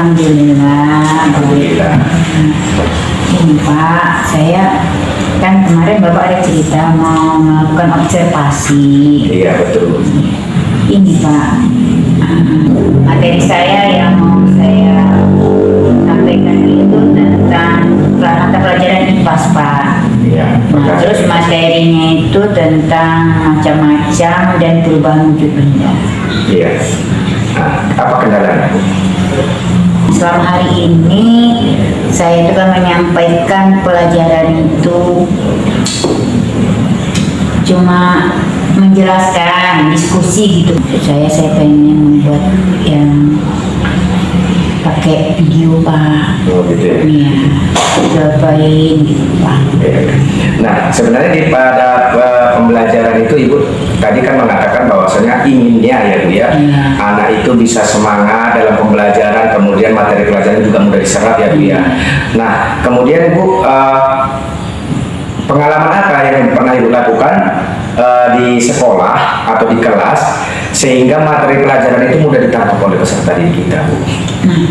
Alhamdulillah. Alhamdulillah. Ini Pak, saya kan kemarin Bapak ada cerita mau melakukan observasi. Iya betul. Ini Pak, materi saya yang mau saya sampaikan itu tentang mata pelajaran IPAS Pak. Iya. Nah, terus materinya itu tentang macam-macam dan perubahan wujud benda. Iya. Nah, apa kendalanya Bu? Selama hari ini saya juga menyampaikan pelajaran itu cuma menjelaskan diskusi gitu. Saya pengen membuat yang pakai video Pak. Oh gitu ya. Iya, cobain gitu Pak. Nah, sebenarnya pada pembelajaran itu Ibu tadi kan mengatakan bahwasanya inginnya ya Bu ya, anak itu bisa semangat dalam pembelajaran, kemudian materi pelajaran juga mudah diserap ya Bu ya. Nah, kemudian Bu, pengalaman apa yang pernah Ibu lakukan di sekolah atau di kelas sehingga materi pelajaran itu mudah ditangkap oleh peserta didik kita Bu? Nah,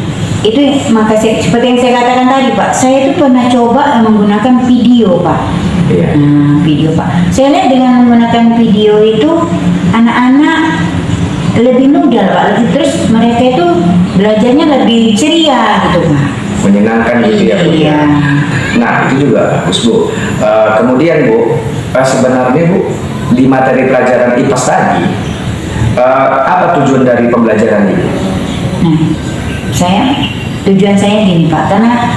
itu makasih seperti yang saya katakan tadi Pak, saya itu pernah coba menggunakan video Pak. Iya. Nah, video Pak, saya lihat dengan menggunakan video itu anak-anak lebih mudah Pak, terus mereka itu belajarnya lebih ceria gitu Pak, Menyenangkan gitu ya Bu. Iya. Nah, itu juga bagus Bu. Kemudian Bu, sebenarnya Bu di materi pelajaran IPAS tadi apa tujuan dari pembelajaran ini? Nah, tujuan saya gini Pak, karena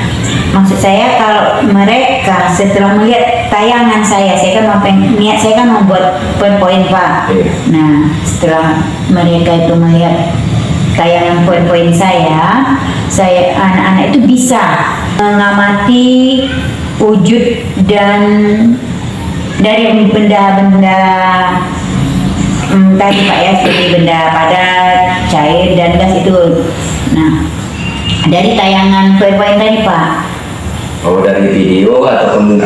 maksud saya kalau mereka setelah melihat tayangan saya kan niat saya kan membuat poin-poin Pak. Iya. Nah, setelah mereka itu melihat tayangan poin-poin saya anak-anak itu bisa mengamati wujud dan dari benda-benda tadi Pak ya, seperti benda padat, cair dan gas itu. Nah, dari tayangan poin-poin tadi Pak. Oh, dari video ataupun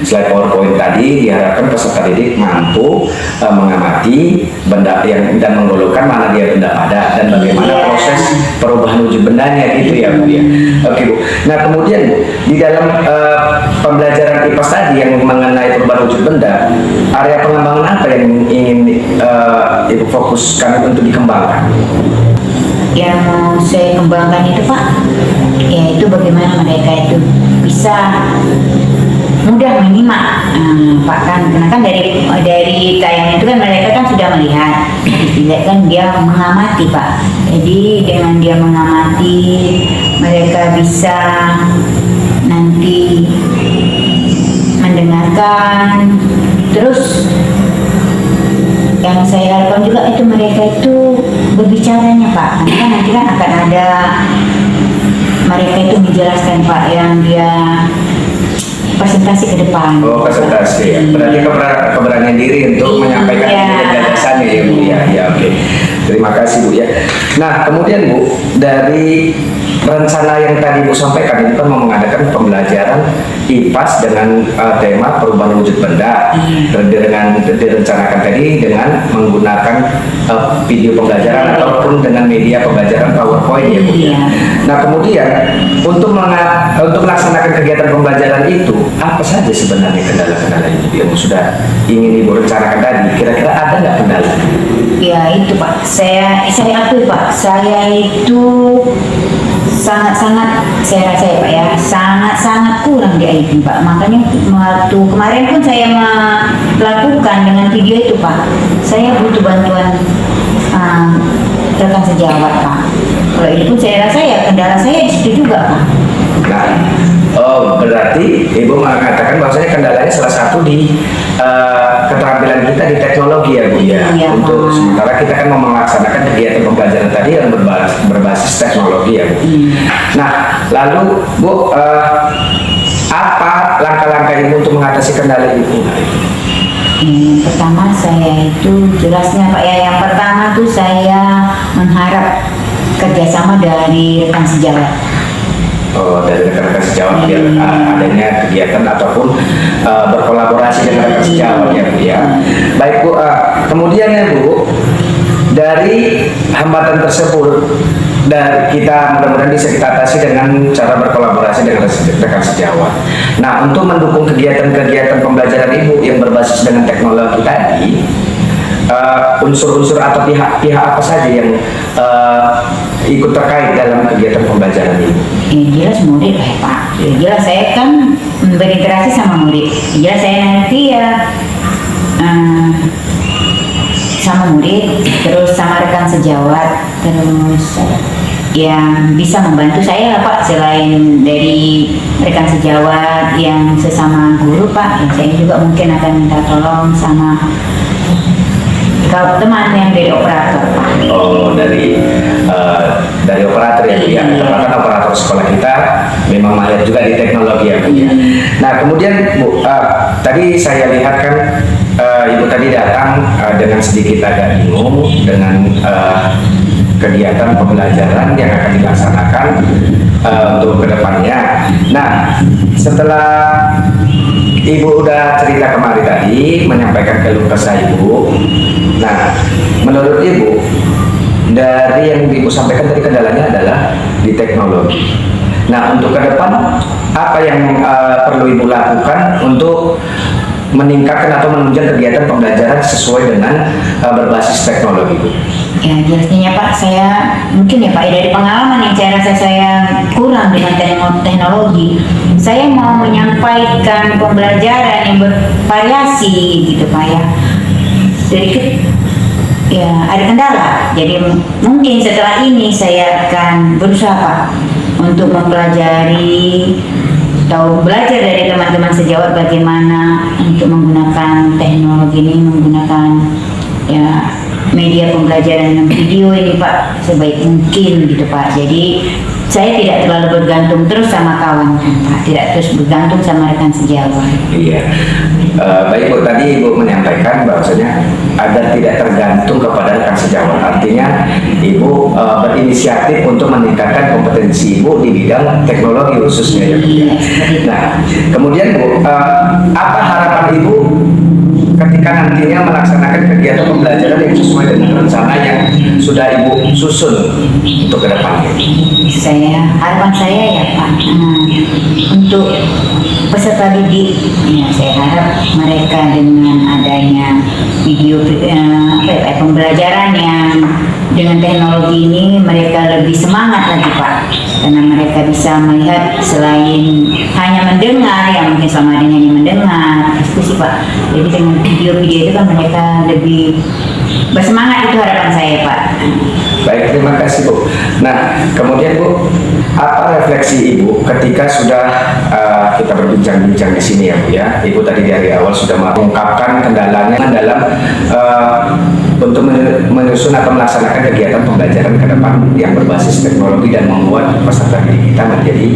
slide PowerPoint tadi diharapkan peserta didik mampu mengamati benda yang dan menggolongkan mana dia benda padat dan bagaimana proses perubahan wujud bendanya gitu ya Bu ya. Oke Bu. Nah kemudian Bu, di dalam pembelajaran IPAS tadi yang mengenai perubahan wujud benda, area pengembangan apa yang ingin Ibu fokuskan untuk dikembangkan? Yang mau saya kembangkan itu Pak, yaitu bagaimana mereka itu bisa mudah menyimak Pak, karena kan dari tayangan itu kan mereka kan sudah melihat, dilihat kan dia mengamati Pak. Jadi dengan dia mengamati mereka bisa nanti mendengarkan, terus yang saya harapkan juga itu mereka itu berbicaranya Pak, karena kan nanti kan akan ada mereka itu menjelaskan Pak yang dia presentasi ke depan. Oh, presentasi ya. Berarti keberanian diri untuk menyampaikan gagasannya ya Bu ya. Ya oke. Terima kasih Bu ya. Nah kemudian Bu, dari rencana yang tadi Bu sampaikan itu kan mau mengadakan pembelajaran IPAS dengan tema perubahan wujud benda, dengan direncanakan tadi dengan menggunakan video pembelajaran ataupun dengan media pembelajaran PowerPoint ya Bu. Nah kemudian untuk melaksanakan kegiatan pembelajaran itu apa saja sebenarnya kendala-kendala yang sudah ingin Ibu rencanakan tadi? Kira-kira ada nggak kendala? Ya itu Pak, saya akui Pak, saya itu sangat-sangat saya rasa ya Pak ya, sangat-sangat kurang di IT Pak. Makanya waktu kemarin pun saya melakukan dengan video itu Pak, saya butuh bantuan rekan sejawat Pak. Kalau ini pun saya rasa ya kendala saya di situ juga Pak. Nah, oh berarti Ibu mengatakan bahwasanya kendalanya salah satu di keterampilan kita di teknologi ya Bu ya. Iya, untuk Pak. sementara kita kan mau melaksanakan kegiatan pembelajaran tadi yang berbasis teknologi ya Bu. Nah, lalu Bu, apa langkah-langkah Ibu untuk mengatasi kendala itu? Pertama saya itu jelasnya Pak ya, yang pertama tuh saya mengharap kerjasama dari rekan sejawat. Oh, dari rekan-rekan sejawat biar adanya kegiatan ataupun berkolaborasi dengan rekan sejawat ya Bu ya. Baik Bu, kemudian ya Bu, dari hambatan tersebut, dan kita mudah-mudahan bisa kita atasi dengan cara berkolaborasi dengan rekan sejawat. Nah, untuk mendukung kegiatan-kegiatan pembelajaran Ibu yang berbasis dengan teknologi tadi, unsur-unsur atau pihak-pihak apa saja yang ikut terkait dalam kegiatan pembelajaran Ibu? Yang jelas murid lah ya, Pak. Yang jelas saya kan berinteraksi sama murid. Yang jelas saya nanti ya sama murid, terus sama rekan sejawat, terus yang bisa membantu saya lah Pak, selain dari rekan sejawat yang sesama guru Pak, yang saya juga mungkin akan minta tolong sama kalau teman yang dari operator Pak. Oh, dari operator ya Bu ya. Karena kan operator sekolah kita memang mahir juga di teknologi ya Bu ya. Nah, kemudian Bu, tadi saya lihat kan Ibu tadi datang dengan sedikit agak bingung dengan kegiatan pembelajaran yang akan dilaksanakan untuk kedepannya. Nah, setelah Ibu udah cerita kemarin tadi, menyampaikan keluh kesah Ibu. Nah, menurut Ibu, dari yang Ibu sampaikan tadi kendalanya adalah di teknologi. Nah, untuk ke depan, apa yang perlu Ibu lakukan untuk meningkatkan atau menunjang kegiatan pembelajaran sesuai dengan berbasis teknologi Bu? Ya jelasnya Pak, saya mungkin ya Pak, dari pengalaman yang saya rasa saya kurang dengan teknologi, saya mau menyampaikan pembelajaran yang bervariasi gitu Pak ya, sedikit ya ada kendala. Jadi mungkin setelah ini saya akan berusaha Pak untuk mempelajari atau belajar dari teman-teman sejawat bagaimana untuk menggunakan teknologi ini, menggunakan ya media pembelajaran video ini Pak sebaik mungkin gitu Pak. Jadi saya tidak terlalu bergantung terus sama kawan kan Pak, tidak terus bergantung sama rekan sejawat. Iya, baik Bu, tadi Ibu menyampaikan bahwasanya agar tidak tergantung kepada rekan sejawat. Artinya Ibu berinisiatif untuk meningkatkan kompetensi Ibu di bidang teknologi khususnya ya Bu. Nah, kemudian Bu, apa harapan Ibu ketika nantinya melaksanakan kegiatan pembelajaran yang sesuai dengan rencana yang sudah Ibu susun untuk ke depannya? Harapan saya ya Pak, untuk peserta didik, ya saya harap mereka dengan adanya video pembelajaran yang dengan teknologi ini mereka lebih semangat lagi Pak, karena mereka bisa melihat selain hanya mendengar, yang mungkin selama ini hanya mendengar diskusi Pak, jadi dengan video-video itu kan mereka lebih bersemangat, itu harapan saya Pak. Baik, terima kasih Bu. Nah, kemudian Bu, apa refleksi Ibu ketika sudah kita berbincang-bincang di sini ya Bu ya? Ibu tadi dari awal sudah mengungkapkan kendalanya dalam untuk menyusun atau melaksanakan kegiatan pembelajaran ke depan yang berbasis teknologi dan membuat peserta didik kita menjadi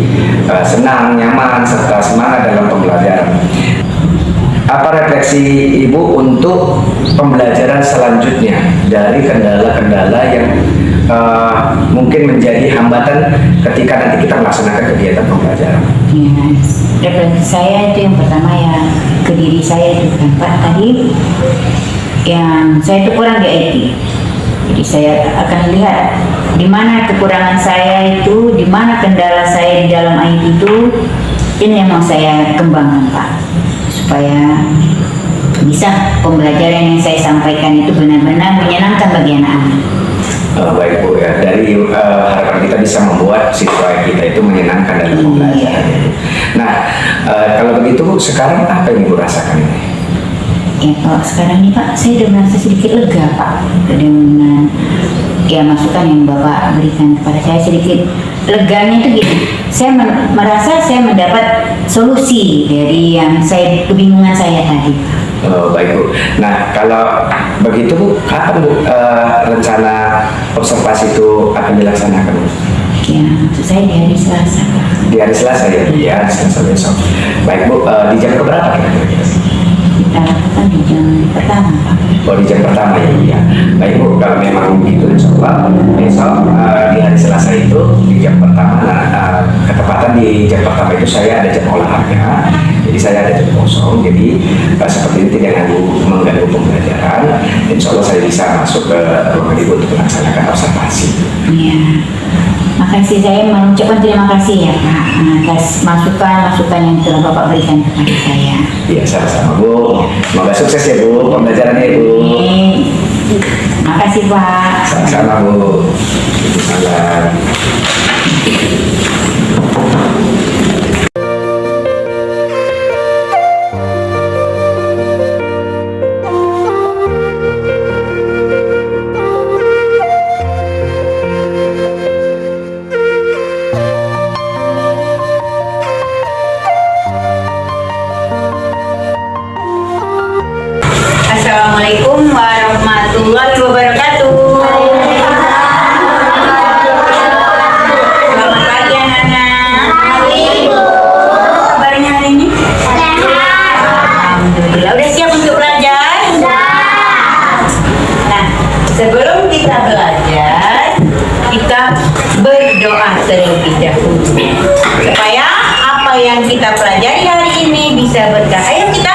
senang, nyaman, serta semangat dalam pembelajaran. Apa refleksi Ibu untuk pembelajaran selanjutnya dari kendala-kendala yang mungkin menjadi hambatan ketika nanti kita melaksanakan kegiatan pembelajaran? Ya, refleksi saya itu yang pertama ya ke diri saya itu kan Pak, tadi yang saya itu kurang di IT. Jadi saya akan lihat di mana kekurangan saya itu, di mana kendala saya di dalam IT itu, ini yang mau saya kembangkan Pak, supaya bisa pembelajaran yang saya sampaikan itu benar-benar menyenangkan bagi anak-anak. Baik Bu ya, dari harapan kita bisa membuat siswa kita itu menyenangkan dalam pembelajaran. Nah, kalau begitu Bu, sekarang apa yang Ibu rasakan ini? Ya kalau sekarang ini Pak, saya sudah merasa sedikit lega Pak dengan ya masukan yang Bapak berikan kepada saya. Sedikit leganya itu gini, saya merasa saya mendapat solusi dari yang kebingungan saya tadi. Baik Bu. Nah, kalau begitu Bu, kapan Bu rencana observasi itu akan dilaksanakan Bu? Ya, maksud saya di hari Selasa. Di hari Selasa ya Bu ya, Selasa besok. Baik Bu, di jam keberapa kira-kira? Kita lakukan di jam pertama Pak. Oh, di jam pertama ya Bu ya. Baik Bu, kalau memang begitu insya Allah besok di hari Selasa itu di jam pertama, ketepatan di jam pertama itu saya ada jam olahraga, jadi saya ada jam kosong, jadi seperti ini tidak mengganggu pembelajaran. insya Allah saya bisa masuk ke ruangan ibu untuk melaksanakan observasi. Iya. Makasih, saya mengucapkan terima kasih ya Pak atas masukan-masukan yang telah Bapak berikan kepada saya. Iya, sama-sama Bu. Semoga sukses ya Bu pembelajarannya Bu. Makasih Pak. Sama-sama Bu. Salam. Assalamualaikum warahmatullahi wabarakatuh. Selamat pagi anak-anak. Kabarnya hari ini? Alhamdulillah. Udah siap untuk belajar? Nah, sebelum kita belajar, kita berdoa terlebih dahulu supaya apa yang kita pelajari hari ini bisa berkah. Ayo kita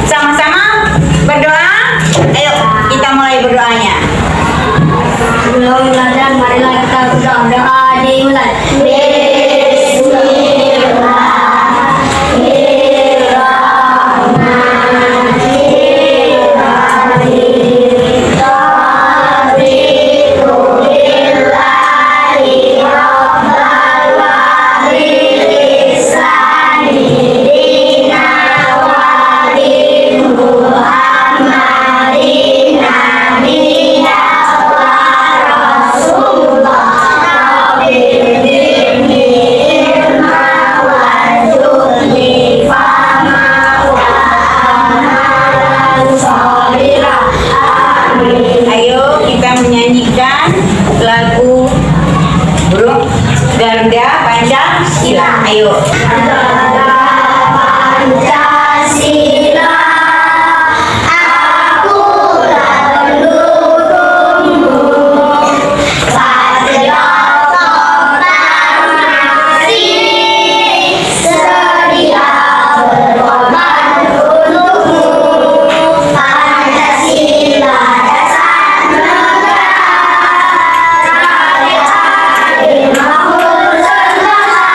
sama-sama berdoa. Ayo kita mulai berdoanya. Sebelum belajar, marilah kita berdoa dimulai. Ayo kita menyanyikan lagu burung Garuda Pancasila. Ayo. Pancasila, akulah pendukungmu, patriot proklamasi, sedia berkorban untukmu. Pancasila dasar negara, adil makmur sentosa,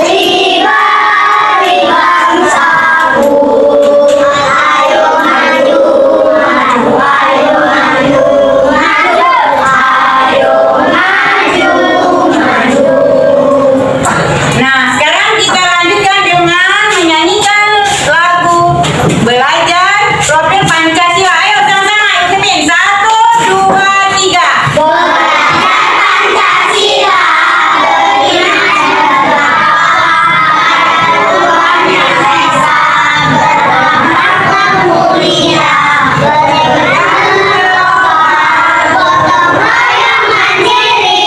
lima bangsaku. Ayo maju, maju, ayo maju, maju, ayo maju, maju. Nah, sekarang kita lanjutkan dengan menyanyikan lagu Belajar Profil Pancasila. Ayo sama-sama ikutin. 1, 2, 3. Belajar Pancasila, mulia, gotong royong mandiri,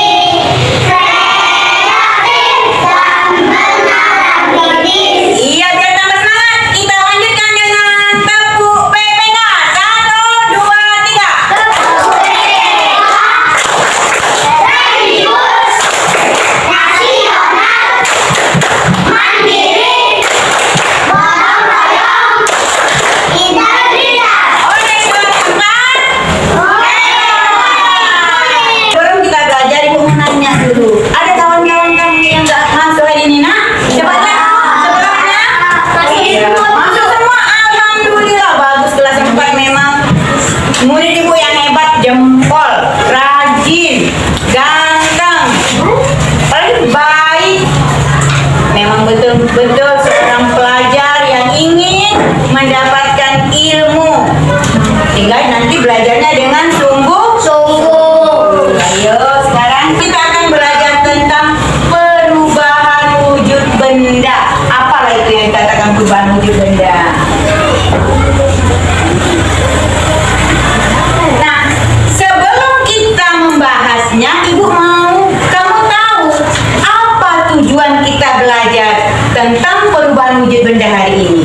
kreatif dan menarik diri. Iya, biar tambah semangat. Kita lanjutkan dengan tepuk PPK. 1, 2, 3. Religius, nasional, mandiri, gotong royong, integritas. Oke, silakan. Sebelum kita belajar, Ibu mau nanya dulu. Ada kawan-kawan kamu yang nggak masuk hari ini, nak? Cepatnya. Sebelumnya. Masuk semua. Alhamdulillah. Bagus, kelas 4 memang. Murid Ibu yang hebat, jempol, rajin, ganteng, paling baik. Memang betul-betul seorang pelajar yang ingin mendapatkan ilmu. Tinggal nanti belajarnya dengan sungguh-sungguh. Ayo, sekarang kita akan belajar tentang perubahan wujud benda. Apalah itu yang dikatakan perubahan wujud benda? Nah, sebelum kita membahasnya, Ibu mau kamu tahu apa tujuan kita belajar tentang perubahan wujud benda hari ini.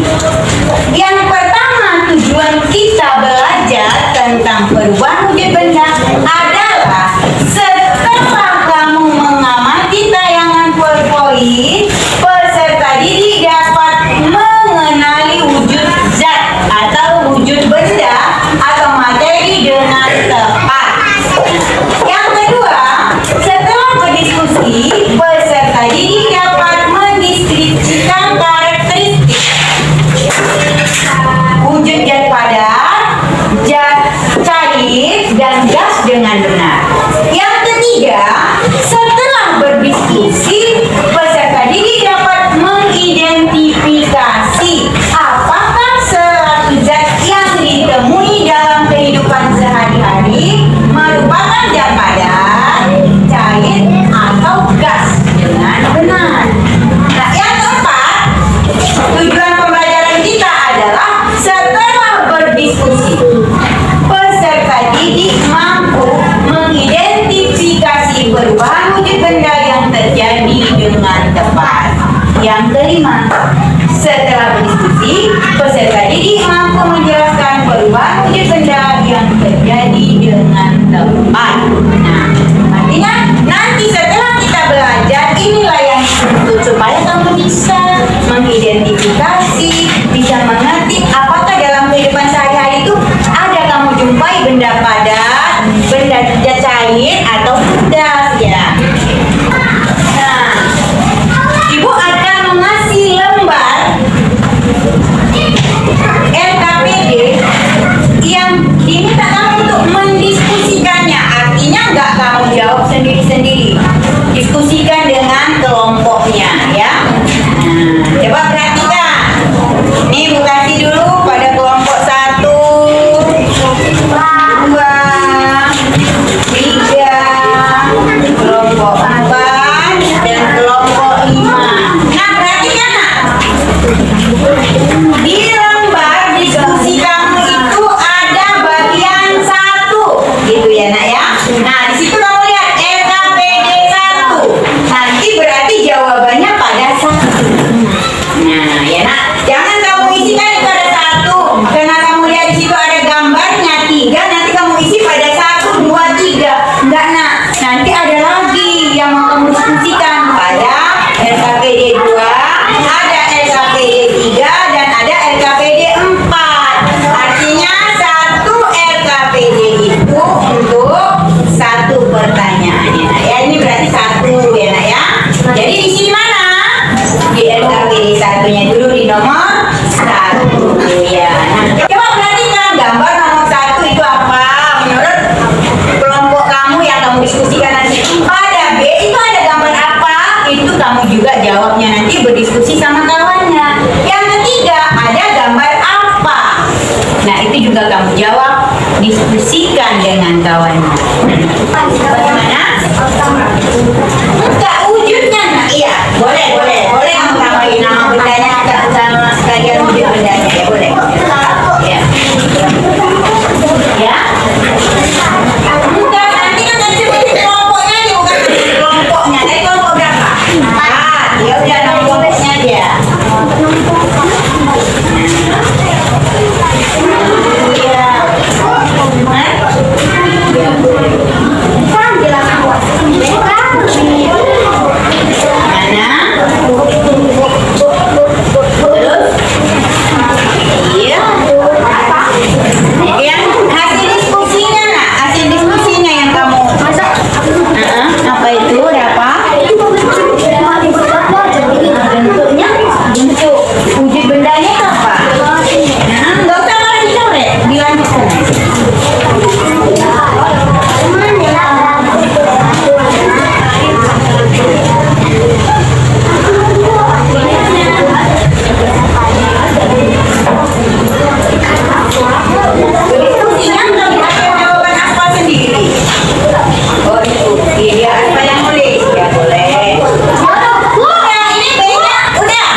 Yang pertama, tujuan kita belajar tentang perubahan wujud benda adalah setelah kamu mengamati tayangan PowerPoint, peserta didik dapat mengenali wujud zat kamu lihat di situ ada gambarnya 3, nanti kamu isi pada 1, 2, 3. Enggak nak, nanti ada lagi yang mau kamu diskusikan pada LKPD 2, ada LKPD 3, dan ada LKPD 4. Artinya 1 LKPD itu untuk 1 pertanyaan ya nak ya. Ini berarti 1 ya nak ya. Jadi di sini mana? Di LKPD 1-nya dulu di nomor 1 ya. Nah, coba perhatikan gambar nomor 1 itu apa menurut kelompok kamu yang kamu diskusikan nanti. Pada B itu ada gambar apa? Itu kamu juga jawabnya nanti berdiskusi sama kawannya. Yang ketiga ada gambar apa? Nah itu juga kamu jawab, diskusikan dengan kawannya. Bagaimana? Enggak wujudnya nak? Iya, boleh kamu tambahin nama bendanya sama sekalian wujud bendanya ya, boleh. Ya. Ya. Enggak, nanti kan tadi sebutin kelompoknya aja, bukan kelompoknya. Dari kelompok berapa? 4. Ya udah nama kelompoknya aja. Iya. Mana? Terus? Iya. Yang hasil diskusinya nak, hasil diskusinya yang kamu. Apa itu? Ada apa? Bentuknya, bentuk wujud bendanya apa? Nah, nggak usah malah dicoret, dilanjutkan. Diskusinya nggak pakai jawaban apa sendiri. Oh itu, iya apa yang nulis? Ya boleh. Udah, ini B-nya udah.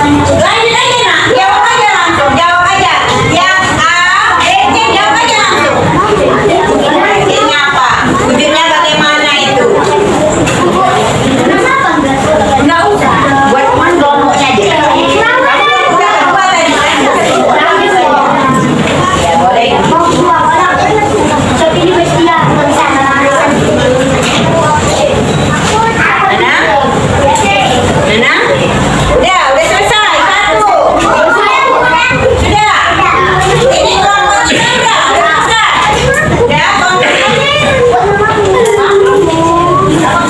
Lanjut aja nak, jawab aja langsung, jawab aja. Yang A, B, C jawab aja langsung. Hasilnya apa? Wujudnya bagaimana itu? Nggak usah, buat teman kelompoknya aja. Udah kedua tadi kan? Ya boleh. Mana? Udah selesai. 1. Sudah. Ini kelompoknya udah selesai. Udah kelompoknya.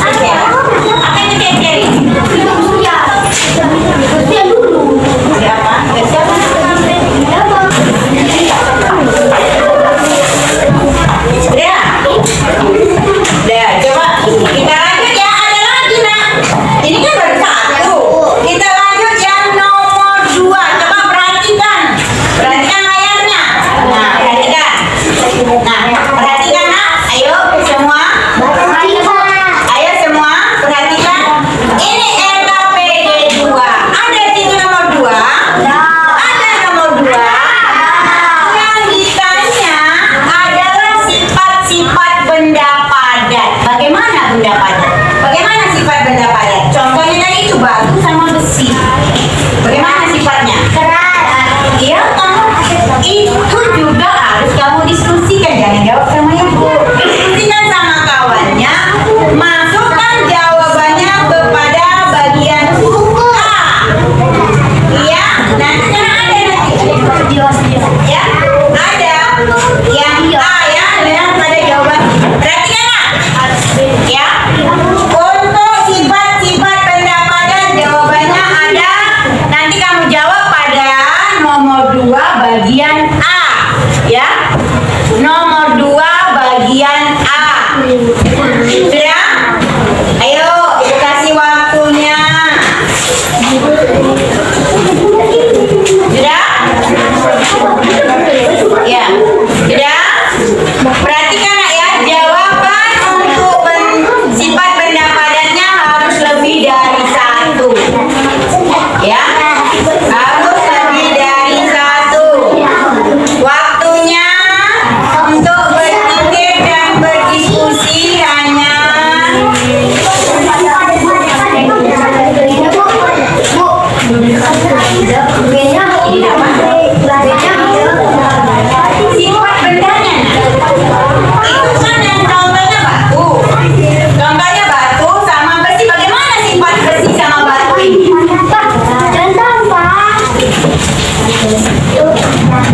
Oke. Apa yang dicari? Udah apa? Udah siap? Udah, coba kita lanjut ya. Ada lagi nak. Ini kan baru 1. Kita lanjut yang nomor 2. Coba perhatikan. Perhatikan layarnya. Nah, perhatikan. Nah, perhatikan nak. Ayo semua. Ayo semua perhatikan. Ini LKPD 2. Ada di situ nomor 2. Ada nomor 2. Yang ditanya adalah sifat-sifat benda padat. Bagaimana benda padat? Bagaimana sifat benda padat? Contohnya tadi itu batu sama besi. Bagaimana sifatnya? Iya, itu juga harus kamu diskusikan. Jangan jawab sama ibu. Diskusikan sama kawannya. Masukkan jawabannya kepada bagian A. Iya, nanti kan ada nanti. Ya, ada yang A ya, dengan pada jawaban. Perhatikan nak. Ya, untuk sifat-sifat benda padat jawabannya ada. Nanti kamu jawab pada nomor 2 bagian A. Ya, nomor 2 bagian A. Sudah? Ayo, ibu kasih waktunya. Sudah? Ya, sudah? Perhatikan nak ya, jawaban untuk sifat benda padatnya harus lebih dari 1. Ya, harus lebih dari 1.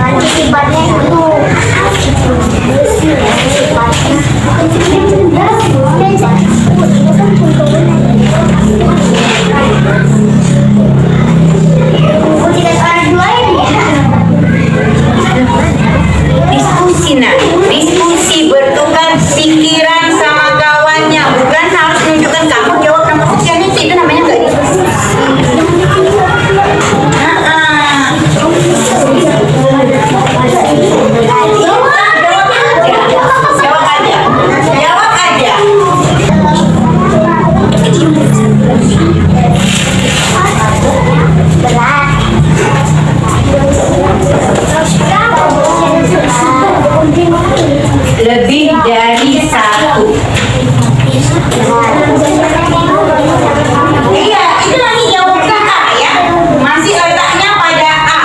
Nanti sifatnya itu Diskusi nak, diskusi bertukar pikiran sama kawannya, bukan harus menunjukkan kamu jawab nama sosialnya itu namanya nggak diskusi. Jawab aja, jawab aja. Lebih dari satu. Iya, itu lagi jawab A ya. Masih letaknya pada A.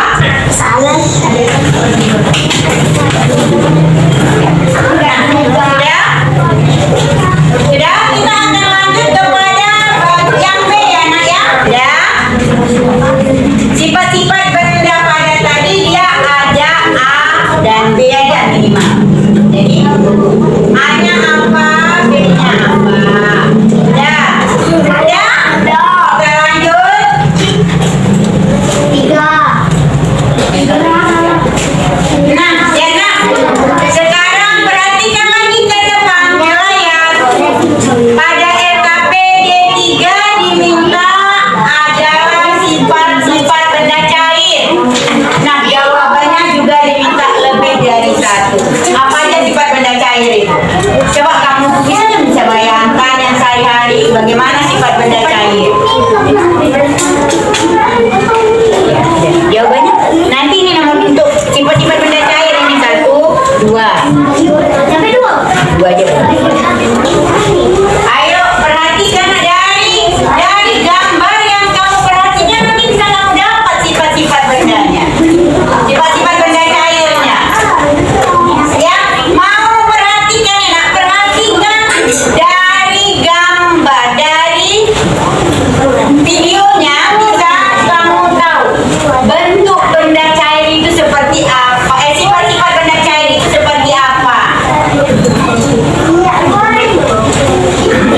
Sudah, kita akan lanjut kepada yang B ya nak ya. Ya. Sifat-sifat benda pada tadi dia ada A dan B aja minimal. Jadi A-nya apa, B-nya apa. Ya. Ya. Kita lanjut. Nah, ya nak. Sekarang perhatikan lagi ke depan ke layar. Pada RKPD 3 diminta adalah sifat-sifat benda cair. Nah, jawabannya juga diminta lebih dari satu. Apa aja sifat benda cair itu? Coba kamu bisa bayangkan yang sehari-hari bagaimana sifat benda cair. Jawabannya nanti ini nomor untuk sifat-sifat benda cair ini 1, 2. Sampai 2 aja. Ayo perhatikan dari gambar yang kamu perhatikan nanti bisa kamu dapat sifat-sifat bendanya. Sifat-sifat benda cairnya. Ya, mau perhatikan ya nak, perhatikan dari gambar, dari videonya bisa kamu tahu bentuk benda cair itu seperti apa. Sifat-sifat benda cair itu seperti apa.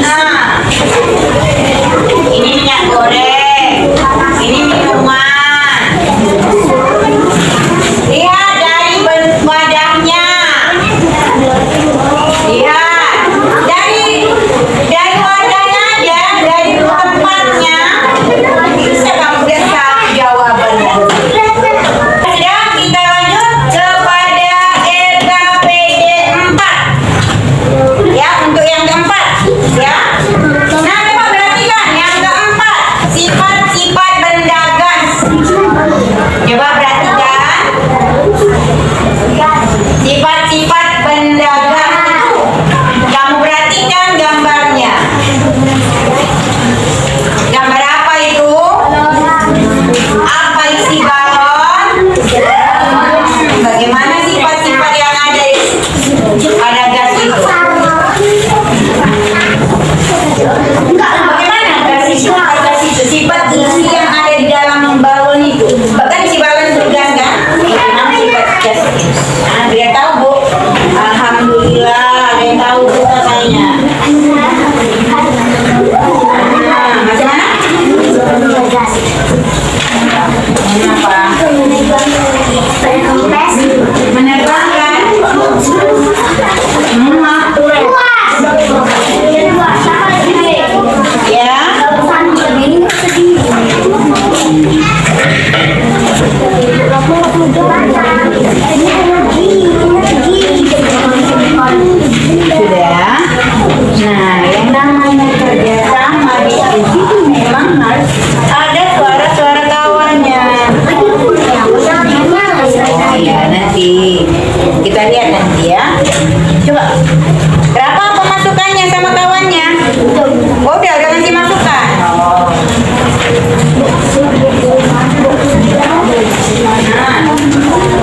Nah, ini minyak goreng, ini minuman. Lihat dari bentuk wadahnya. Lihat dari wadahnya aja, dari tempatnya bisa kamu lihat jawabannya. Sudah, kita lanjut kepada RKPD 4. Ya, untuk yang keempat, ya. Nah, coba perhatikan yang keempat, sifat-sifat benda gas. Coba perhatikan sifat-sifat benda gas itu. Kamu perhatikan gambarnya. Gambar apa itu? Apa isi balon? Bagaimana sifat-sifat yang ada pada gas itu? Bagaimana gas itu? Sifat isi yang ada di dalam balon itu. Bahkan isi balon itu gas kan? Bagaimana sifat gas itu? Nah, dia tahu bu. Alhamdulillah, ada yang tahu bu katanya. Nah, macam mana? Kenapa? Menerbangkan semua ya. Sudah. Nah, yang namanya kerjasama diskusi itu memang harus ada suara-suara kawannya. Oh ya, nanti kita lihat nanti ya. Coba berapa pemasukannya sama kawannya? Oh, udah ngasih masukan.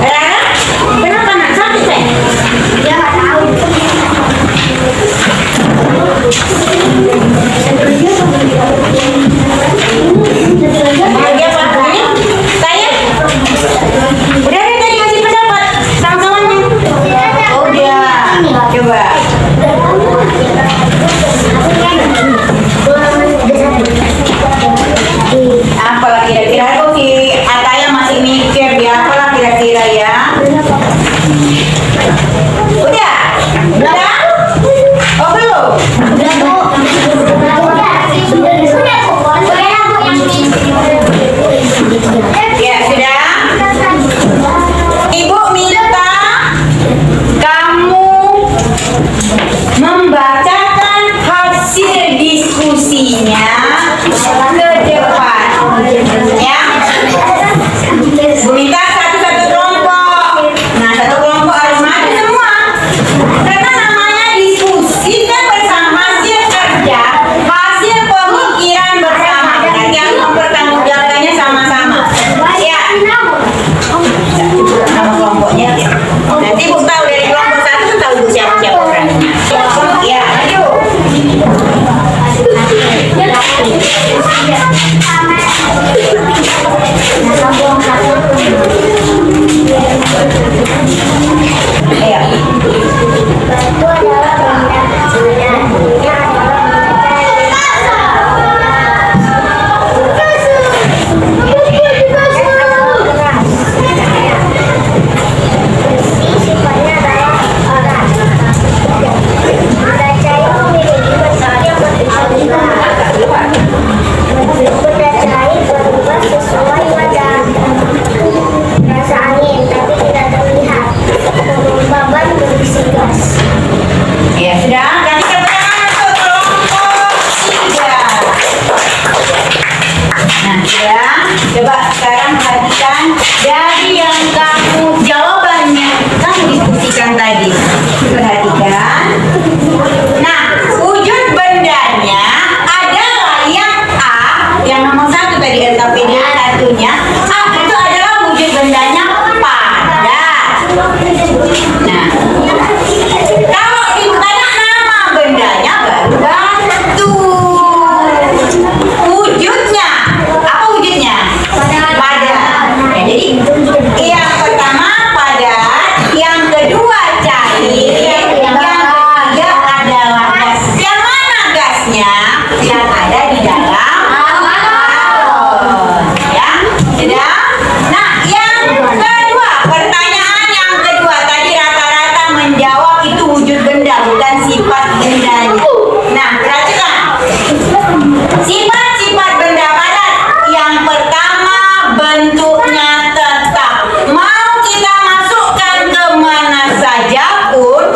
Nah, Nah, kalau ditanya nama bendanya baru batu. Wujudnya, apa wujudnya? Padat. Ya, jadi yang pertama padat, yang kedua cair, yang ketiga adalah gas. Yang mana gasnya? Yang ada di dalam balon. Ya, sudah. Nah, yang kedua, pertanyaan yang kedua tadi rata-rata menjawab itu wujud benda, bukan sifat bendanya. Nah, perhatikan. Sifat-sifat benda padat. Yang pertama, bentuknya tetap. Mau kita masukkan ke mana saja pun,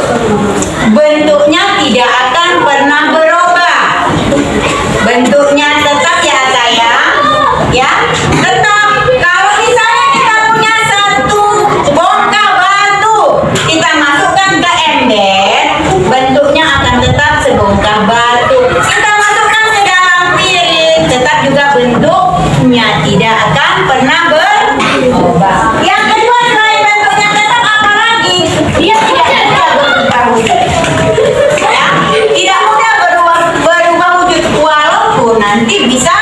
bentuknya tidak akan pernah berubah. Bentuknya tetap ya sayang. Ya, tetap. Kalau misalnya kita punya satu bongkah batu, kita masukkan ke ember, bentuknya akan tetap sebongkah batu. Kita masukkan ke dalam piring, tetap juga bentuknya tidak akan pernah berubah. Yang kedua, selain bentuknya tetap, apa lagi? Dia tidak mudah berubah wujud. Ya, tidak mudah berubah wujud, walaupun nanti bisa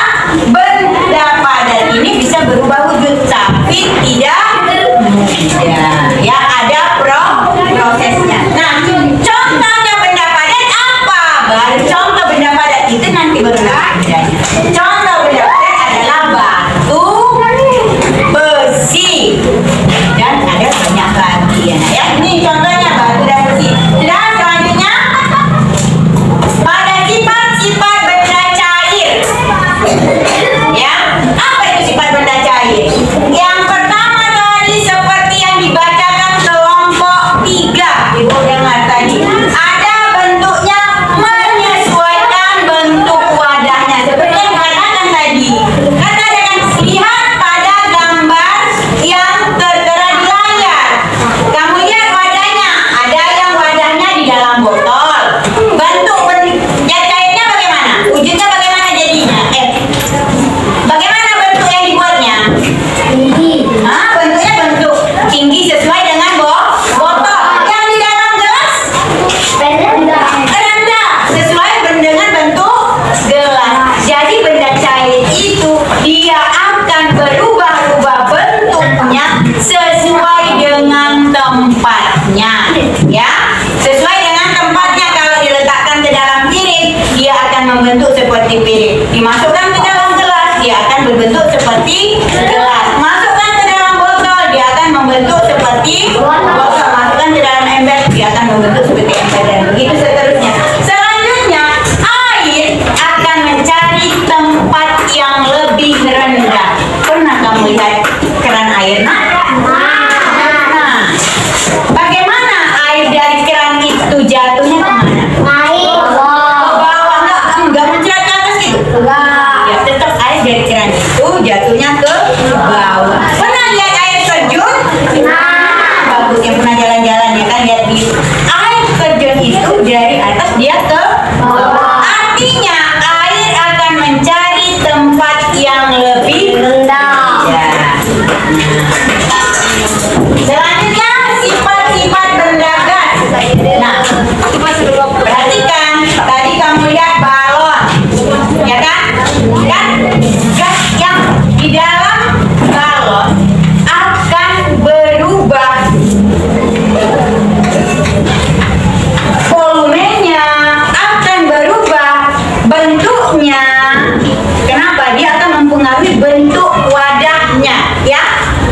benda padat ini bisa berubah wujud, tapi tidak mudah. Ya, ada prosesnya. Nah, contohnya benda padat apa? Baru contoh benda padat itu nanti baru bedanya. Contoh benda padat adalah batu, besi, dan ada banyak lagi ya. Nah, ya, ini contohnya batu dan besi. Dan selanjutnya pada sifat-sifat benda cair. Ya, apa itu sifat benda cair? Yang pertama tadi seperti yang dibacakan kelompok 3, Ibu dengar tadi. Ada bentuknya menyesuaikan bentuk wadahnya. Seperti yang dikatakan tadi. Katakan lihat pada gambar yang tertera di layar. Kamu lihat wadahnya. Ada yang wadahnya di dalam botol. Bentuk benda cairnya bagaimana? Wujudnya bagaimana jadinya? Bagaimana bentuk yang dibuatnya? Bentuknya bentuk tinggi sesuai dengan botol. Yang di dalam gelas rendah sesuai dengan bentuk gelas. Jadi benda cair itu dia akan berubah-ubah bentuknya sesuai dengan tempatnya. Ya, sesuai dengan tempatnya. Kalau diletakkan ke dalam piring, dia akan membentuk seperti piring. Dimasukkan ke dalam gelas, dia akan berbentuk seperti gelas. Masukkan ke dalam botol, dia akan membentuk seperti botol. Masukkan ke dalam ember, dia akan membentuk seperti ember, dan begitu seterusnya. Selanjutnya, air akan mencari tempat yang lebih rendah. Pernah kamu lihat keran air? Nah, bagaimana air dari keran itu jatuhnya kemana? Ke bawah, enggak mencret ke atas gitu? Ya, tetap air dari keran itu jatuhnya ke bawah. Pernah lihat air terjun? Bagus yang pernah jalan-jalan ya kan, lihat di air terjun itu dari atas dia ke bawah. Artinya air akan mencari tempat yang lebih rendah. Ya. Selanjutnya sifat-sifat benda gas. Nah, perhatikan tadi kamu lihat balon, ya kan? Gas yang di dalam balon akan berubah volumenya, akan berubah bentuknya. Kenapa? Dia akan mempengaruhi bentuk wadahnya, ya.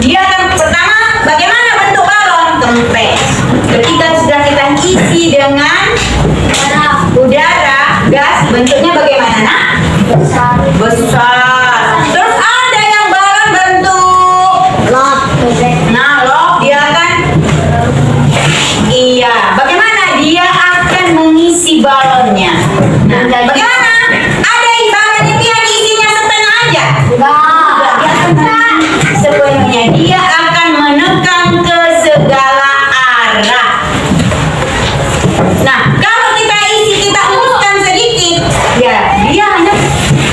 Dia akan pertama bagaimana bentuk balon? Kempes. Ketika sudah kita isi dengan udara, gas, bentuknya bagaimana? Nah, besar. Terus ada yang balon bentuk lock, dia akan bagaimana? Dia akan mengisi balonnya. Nah, bagaimana? Ada balon itu yang isinya setengah aja? Enggak, dia akan sepenuhnya. Dia akan menekan ke segala arah. Nah, kalau kita isi, kita urutkan sedikit, ya dia hanya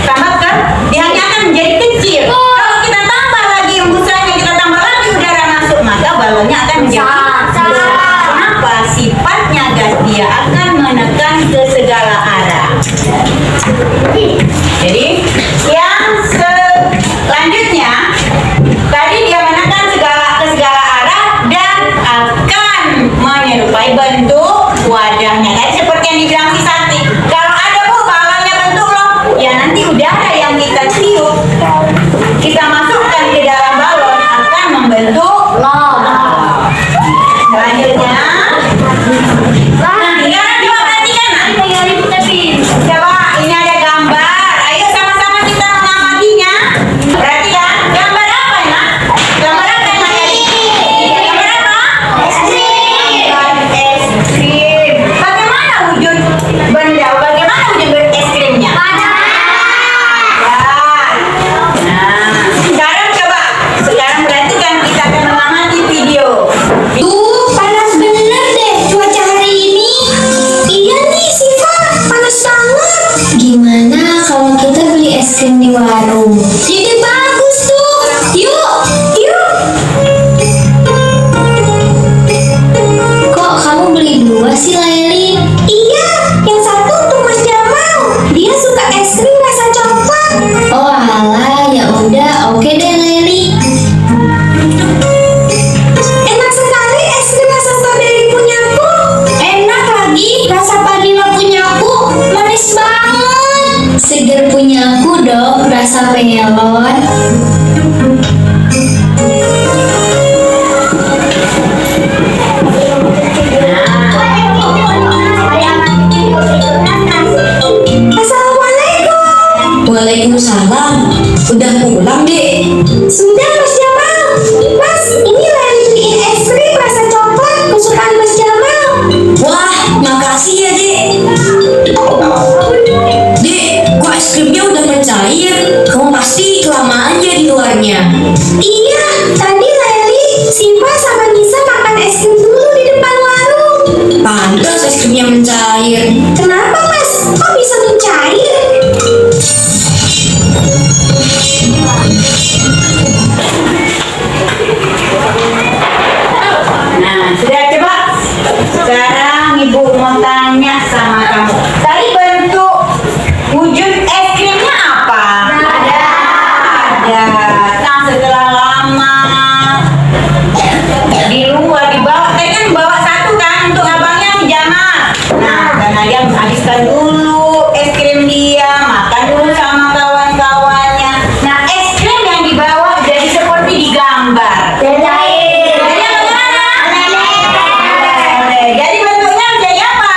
tambahkan, dia hanya akan menjadi kecil. Kalau kita tambah lagi embusannya, kita tambah lagi udara masuk, maka balonnya akan menjadi dari bentuk wadahnya. Tadi seperti yang dibilang si Santi. Kalau ada bu balonnya bentuk loh, ya nanti udara yang kita tiup, kita masukkan ke dalam balon akan membentuk log. Selanjutnya, nah sekarang coba perhatikan. Coba ini ada gambar. Ayo sama-sama kita mengamatinya. Perhatikan, gambar apa ya? Gambar apa yang ada di sini? Gambar apa? Es krim. Es krim. Bagaimana wujud benda? Bagaimana wujud es krimnya? Sekarang perhatikan, kita akan mengamati video. Tuh, panas bener deh cuaca hari ini. Iya nih, Siva, panas banget. Gimana kalau kita beli es krim di warung? Ide bagus tuh. Yuk, yuk. Kok kamu beli dua sih, Leli? Iya, yang satu untuk Mas Jamal. Dia suka es krim rasa coklat. Oh alah, ya udah, oke deh Leli. Enak sekali es krim rasa strawberry punyaku. Enak lagi rasa vanila punyaku. Manis banget. Seger punyaku dong rasa melon. Assalamualaikum. Waalaikumsalam. Udah pulang, Dek? Sudah, Mas Jamal. Mas, ini Leli beliin es krim rasa coklat kesukaan Mas Jamal. Wah, makasih ya, Dek. Dek, kok es krimnya udah mencair? Kamu pasti kelamaan ya di luarnya. Iya, tadi Leli, Siva sama Nisa makan es krim dulu di depan warung. Pantas es krimnya mencair. Kenapa, Mas? Kok bisa mencair? Nah, sudah coba. Sekarang ibu mau tanya sama kamu. Tadi bentuk wujud es krimnya apa? Ada. Nah, setelah lama di luar dibawa, tadi kan bawa satu kan untuk abangnya si Jamal. Nah, karena dia habiskan dulu es krim dia, makan dulu sama kawan-kawannya. Nah, es krim yang dibawa jadi seperti di gambar. Jadi bentuknya menjadi apa?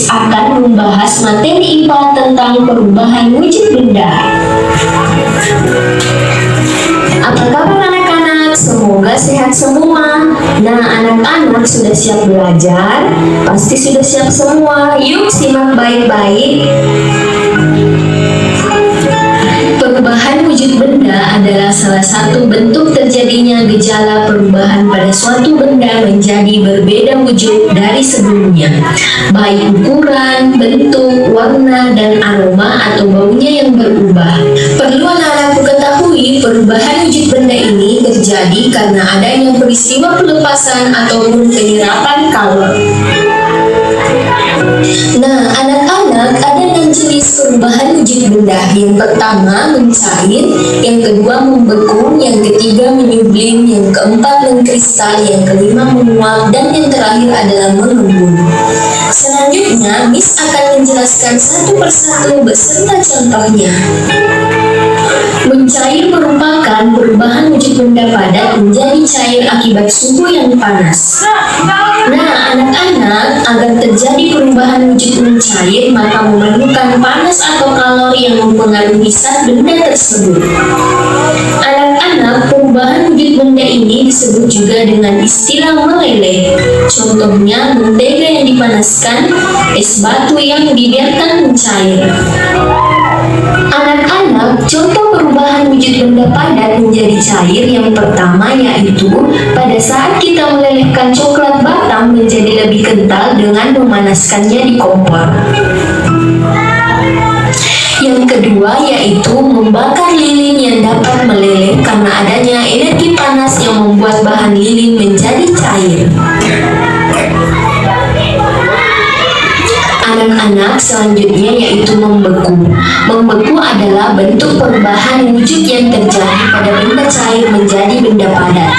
Miss akan membahas materi IPA tentang perubahan wujud benda. Apa kabar anak-anak? Semoga sehat semua. Nah, anak-anak sudah siap belajar? Pasti sudah siap semua. Yuk simak baik-baik. Perubahan wujud benda adalah salah satu bentuk terjadinya gejala perubahan pada suatu benda menjadi berbeda wujud dari sebelumnya, baik ukuran, bentuk, warna, dan aroma atau baunya yang berubah. Perlu anak-anakku ketahui, perubahan wujud benda ini terjadi karena adanya peristiwa pelepasan ataupun penyerapan kalor. Nah, anak-anak, ada 6 jenis perubahan wujud benda. Yang pertama, mencair, yang kedua, membeku, yang ketiga, menyublim, yang keempat, mengkristal, yang kelima, menguap, dan yang terakhir adalah mengembun. Selanjutnya, Miss akan menjelaskan satu persatu beserta contohnya. Mencair merupakan perubahan wujud benda padat menjadi cair akibat suhu yang panas. Nah, anak-anak, agar terjadi perubahan wujud mencair, maka memerlukan panas atau kalor yang mempengaruhi zat benda tersebut. Anak-anak, perubahan wujud benda ini disebut juga dengan istilah meleleh. Contohnya, mentega yang dipanaskan, es batu yang dibiarkan mencair. Anak-anak, contoh perubahan wujud benda padat menjadi cair yang pertama yaitu pada saat kita melelehkan coklat batam menjadi lebih kental dengan memanaskannya di kompor. Yang kedua yaitu membakar lilin yang dapat meleleh karena adanya energi panas yang membuat bahan lilin menjadi cair. Anak-anak, selanjutnya yaitu membeku. Membeku adalah bentuk perubahan wujud yang terjadi pada benda cair menjadi benda padat.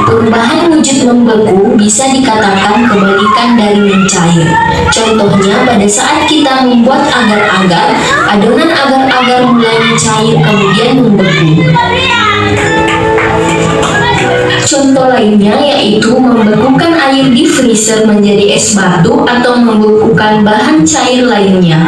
Perubahan wujud membeku bisa dikatakan kebalikan dari mencair. Contohnya pada saat kita membuat agar-agar, adonan agar-agar mulai mencair kemudian membeku. Contoh lainnya yaitu membekukan air di freezer menjadi es batu atau membekukan bahan cair lainnya.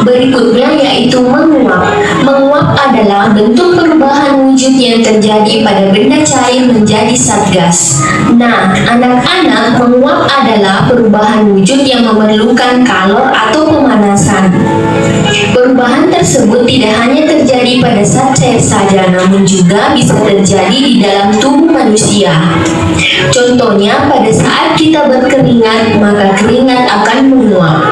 Berikutnya yaitu menguap. Menguap adalah bentuk perubahan wujud yang terjadi pada benda cair menjadi zat gas. Nah, anak-anak, menguap adalah perubahan wujud yang memerlukan kalor atau pemanasan. Perubahan tersebut tidak hanya terjadi pada zat cair saja, namun juga bisa terjadi di dalam tubuh manusia. Contohnya, pada saat kita berkeringat, maka keringat akan menguap.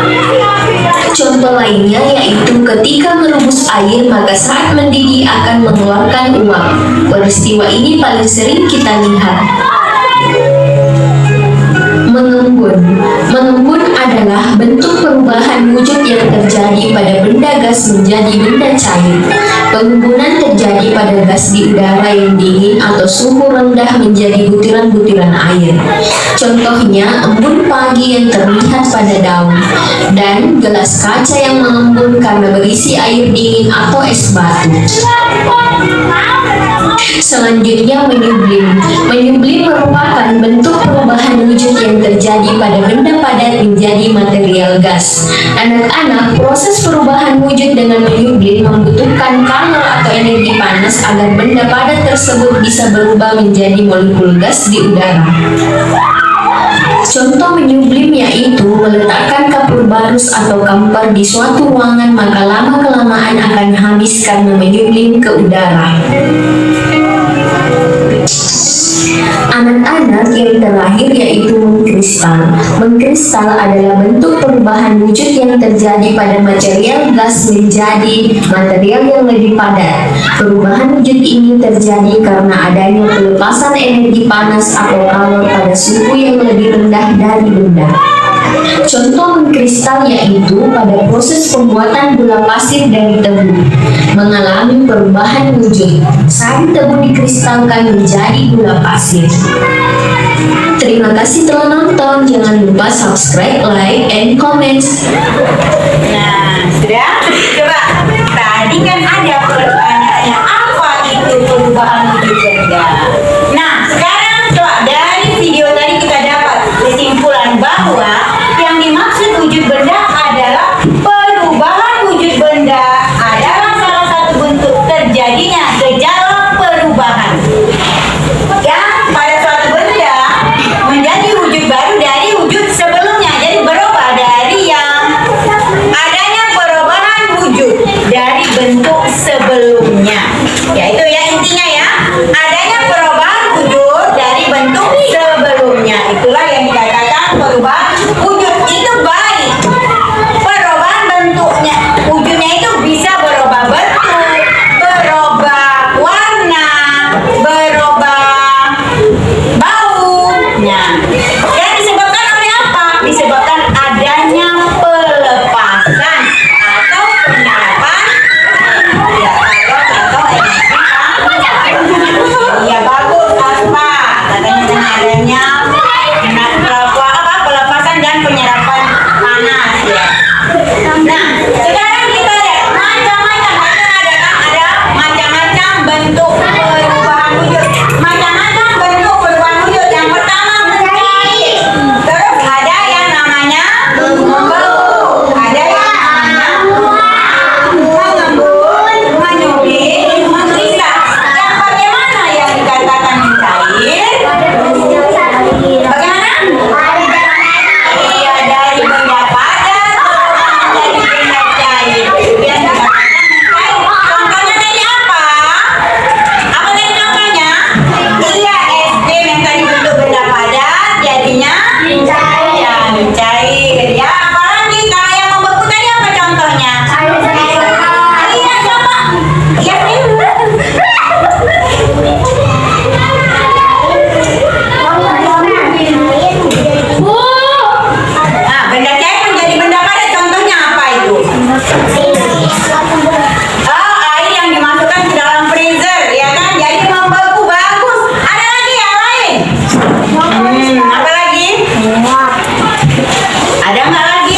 Contoh lainnya yaitu ketika merebus air, maka saat mendidih akan mengeluarkan uap. Peristiwa ini paling sering kita lihat. Mengembun. Mengembun adalah bentuk perubahan wujud yang terjadi pada benda gas menjadi benda cair. Pengembunan terjadi pada gas di udara yang dingin atau suhu rendah menjadi butiran-butiran air. Contohnya, embun pagi yang terlihat pada daun, dan gelas kaca yang mengembun karena berisi air dingin atau es batu. Selanjutnya, menyublim. Menyublim merupakan bentuk perubahan wujud yang terjadi pada benda padat menjadi material gas. Anak-anak, proses perubahan wujud dengan menyublim membutuhkan kalor atau energi panas agar benda padat tersebut bisa berubah menjadi molekul gas di udara. Contoh menyublim yaitu meletakkan kapur barus atau kamper di suatu ruangan, maka lama-kelamaan akan habis karena menyublim ke udara. Anak-anak, yang terakhir yaitu mengkristal. Mengkristal adalah bentuk perubahan wujud yang terjadi pada material gas menjadi material yang lebih padat. Perubahan wujud ini terjadi karena adanya pelepasan energi panas atau kalor pada suhu yang lebih rendah dari benda. Contoh mengkristal yaitu pada proses pembuatan gula pasir dari tebu mengalami perubahan wujud. Sari tebu dikristalkan menjadi gula pasir. Terima kasih telah nonton. Jangan lupa subscribe, like, and comment. Nah, sudah? Coba. Tadi kan ada pertanyaannya, apa itu perubahan wujud benda? Nah, sekarang coba dari video tadi kita dapat kesimpulan bahwa yang dimaksud wujud benda adalah perubahan wujud benda adalah salah satu bentuk terjadinya gejala perubahan. Yang pada suatu benda menjadi wujud baru dari wujud sebelumnya. Jadi berubah dari yang adanya perubahan wujud dari bentuk sebelumnya. Yaitu ya intinya ya, adanya perubahan wujud dari bentuk sebelumnya. Itulah yang dikatakan perubahan wujud. Itu baik. Perubahan bentuknya, wujudnya itu bisa berubah bentuk, berubah warna, berubah baunya. Dan disebabkan oleh apa? Disebabkan adanya pelepasan atau penyerapan ya ya bagus apa katanya adanya pelepasan dan penyerapan panas ya. Nah sekarang kita lihat macam-macam ada macam-macam bentuk perubahan wujud, macam-macam bentuk perubahan wujud. Yang pertama mencair, terus ada yang namanya membeku, ada yang namanya mengembun, menyubit, mengkristal. Yang bagaimana yang dikatakan mencair? Bagaimana? Iya, dari benda padat menjadi benda cair. Yang dikatakan mencair. Contohnya tadi apa? Apa tadi contohnya? Iya, es krim yang tadi bentuk benda padat jadinya mencair. Ya, mencair. Ya, apalagi kalau yang membeku tadi apa contohnya? Iya, coba. Ya, nah, benda cair menjadi benda padat contohnya apa itu? Air yang dimasukkan ke dalam freezer, ya kan? Jadi membeku bagus. Ada lagi yang lain? Apa lagi? Ada nggak lagi?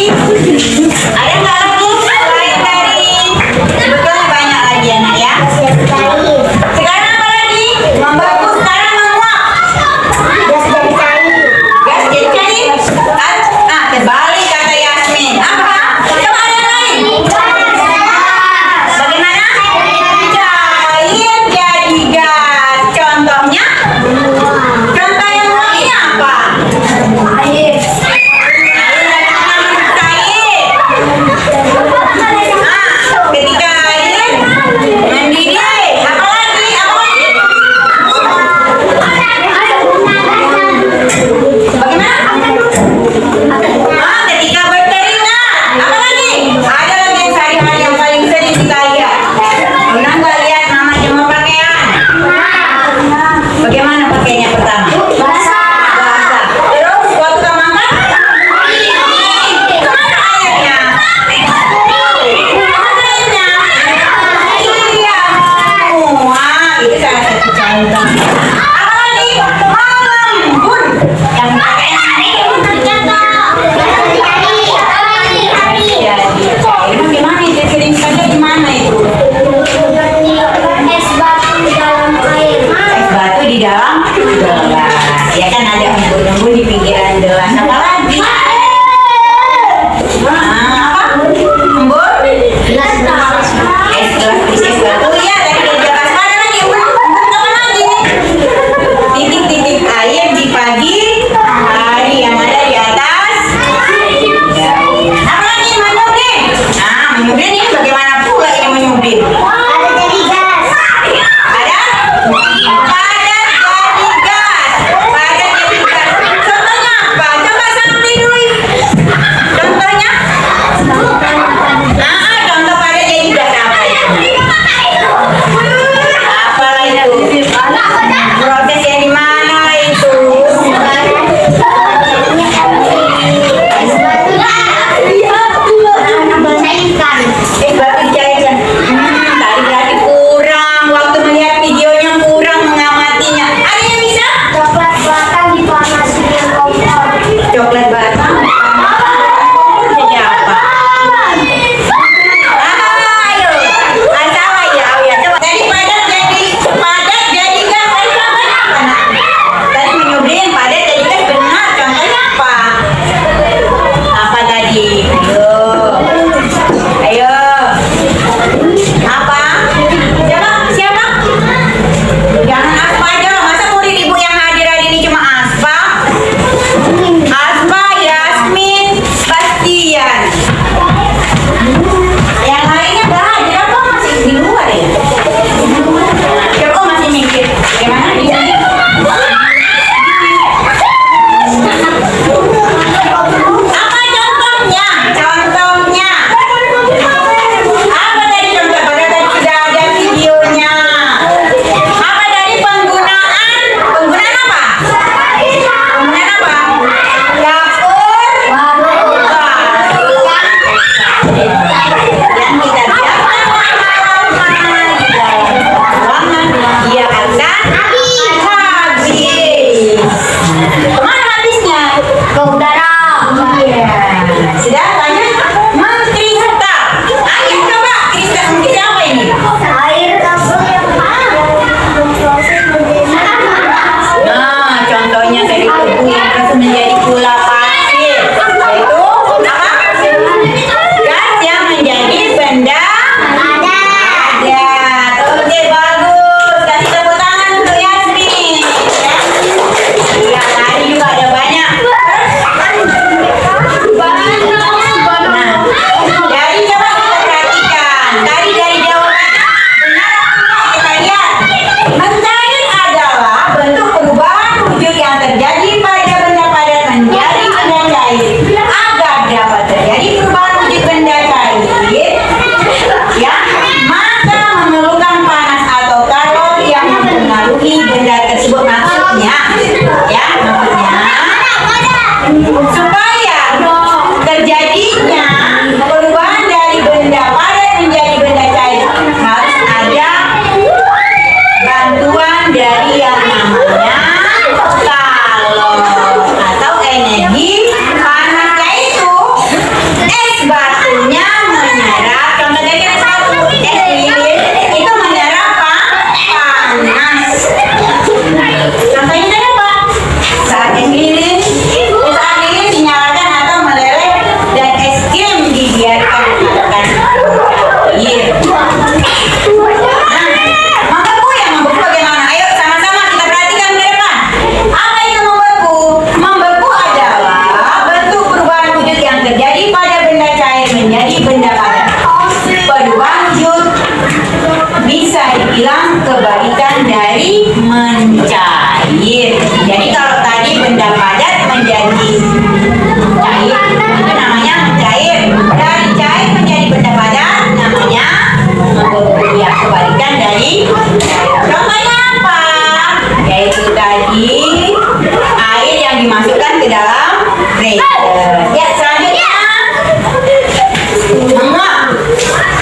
Ya, selanjutnya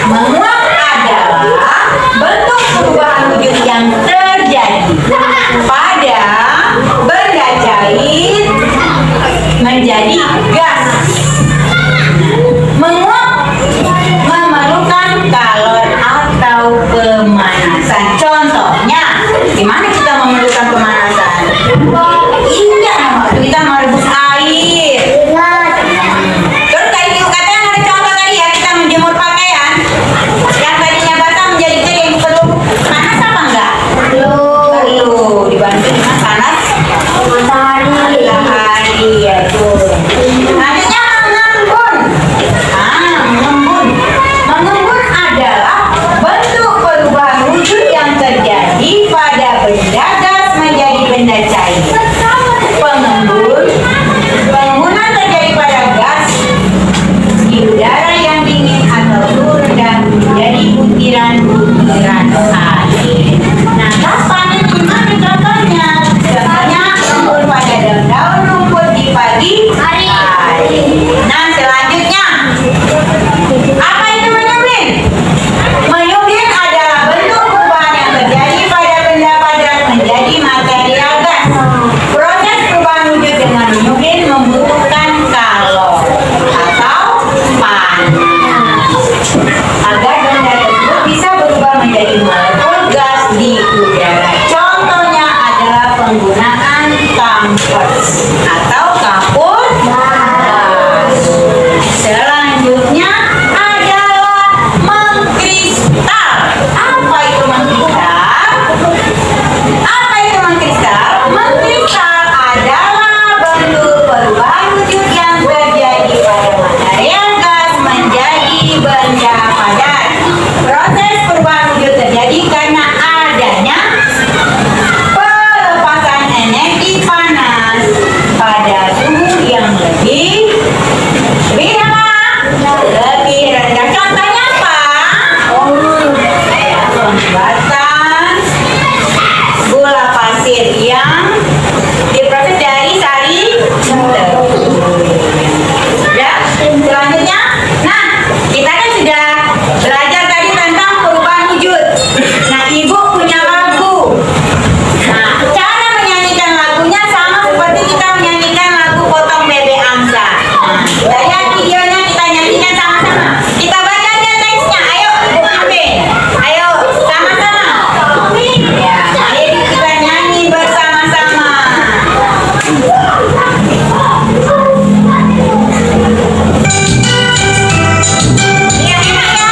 menguap adalah bentuk perubahan wujud yang terjadi pada benda cair menjadi gas. Menguap memerlukan kalor atau pemanasan. Contohnya, gimana kita memerlukan pemanasan? Ingat waktu kita merebus air. Terus tadi katanya ada contoh tadi ya, kita menjemur pakaian yang tadinya basah menjadi kering, perlu panas apa enggak? Perlu dibantu dengan panas matahari ya tuh. Selanjutnya mengembun. Mengembun adalah bentuk perubahan wujud yang terjadi pada benda gas menjadi benda cair. Pengembunan terjadi pada gas di udara yang dingin atau suhu rendah menjadi butiran-butiran air. Nah, kapan gimana contohnya? Contohnya mengembun pada daun rumput di pagi hari. Nah, selanjutnya apa itu menyublim? Menyublim adalah bentuk perubahan yang terjadi pada benda padat menjadi material gas. Proses perubahan wujud dengan menyublim membutuhkan kalor atau panas agar benda tersebut bisa berubah menjadi molekul gas di udara. Contohnya adalah penggunaan kampers atau kapur gas. Selanjutnya adalah mengkristal. Apa itu mengkristal? Mengkristal adalah bentuk perubahan wujud yang terjadi pada material gas menjadi benda padat. Proses perubahan wujud terjadi karena adanya pelepasan energi panas pada suhu yang lebih rendah. Contohnya apa? Pembuatan gula pasir yang diproses dari sari tepung. Ya, selanjutnya, nah kita kan sudah belajar tadi tentang perubahan wujud. Nah, ibu punya lagu. Nah, cara menyanyikan lagunya sama seperti kita menyanyikan lagu Potong Bebek Angsa. Nah, kita lihat videonya, kita nyanyikan sama-sama. Kita baca aja teksnya. Ayo, Ibu Amin. Ayo, sama-sama. Ya, ayo kita nyanyi bersama-sama. Iya, enak ya?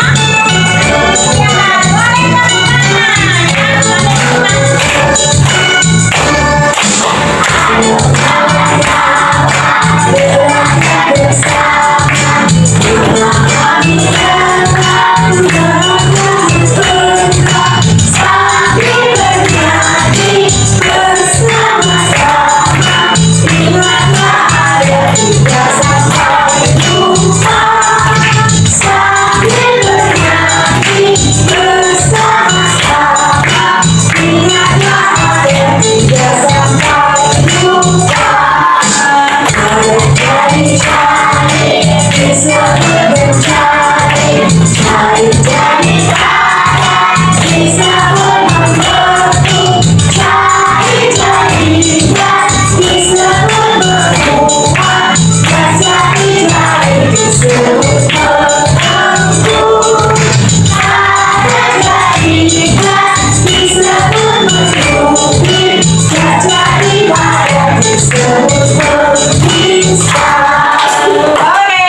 Boleh